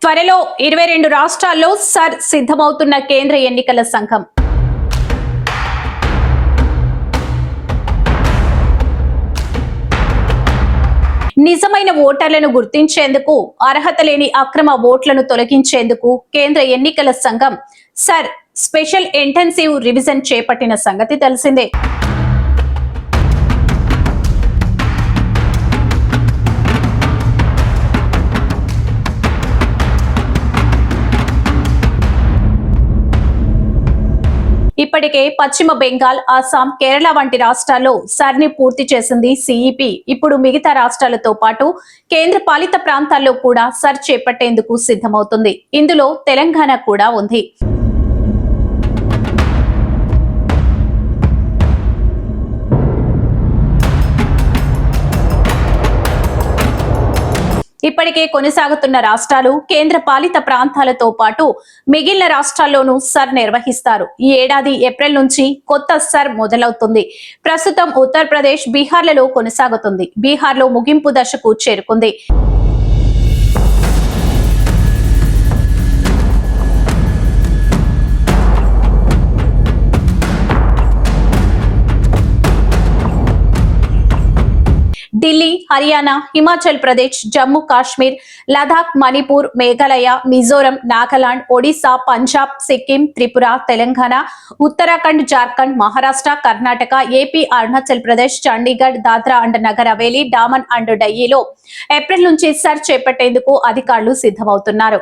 త్వరలో 22 రాష్ట్రాల్లో సర్ సిద్ధమవుతున్న కేంద్ర ఎన్నికల సంఘం. నిజమైన ఓటర్లను గుర్తించేందుకు, అర్హత లేని అక్రమ ఓట్లను తొలగించేందుకు కేంద్ర ఎన్నికల సంఘం సర్ స్పెషల్ ఇంటెన్సివ్ రివిజన్ చేపట్టిన సంగతి తెలిసిందే. ఇప్పటికే పశ్చిమ బెంగాల్, అస్సాం, కేరళ వంటి రాష్ట్రాల్లో సర్ని పూర్తి చేసింది సిఇపి. ఇప్పుడు మిగతా రాష్ట్రాలతో పాటు కేంద్ర పాలిత ప్రాంతాల్లో కూడా సర్ చేపట్టేందుకు సిద్ధమవుతుంది. ఇందులో తెలంగాణ కూడా ఉంది. ఇప్పటికే కొనసాగుతున్న రాష్ట్రాలు, కేంద్ర పాలిత ప్రాంతాలతో పాటు మిగిలిన రాష్ట్రాల్లోనూ సర్ నిర్వహిస్తారు. ఈ ఏడాది ఏప్రిల్ నుంచి కొత్త సర్ మొదలవుతుంది. ప్రస్తుతం ఉత్తరప్రదేశ్, బీహార్లలో కొనసాగుతుంది. బీహార్లో ముగింపు దశకు చేరుకుంది. Delhi, Haryana, Himachal Pradesh, Jammu Kashmir, Ladakh, Manipur, Meghalaya, Mizoram, Nagaland, Odisha, Punjab, Sikkim, Tripura, Telangana, Uttarakhand, Jharkhand, Maharashtra, Karnataka, AP, Arunachal Pradesh, Chandigarh, Dadra and Nagar Haveli, Daman and డయ్యూలో ఏప్రిల్ నుంచి సర్ చేపట్టేందుకు అధికారులు సిద్ధమవుతున్నారు.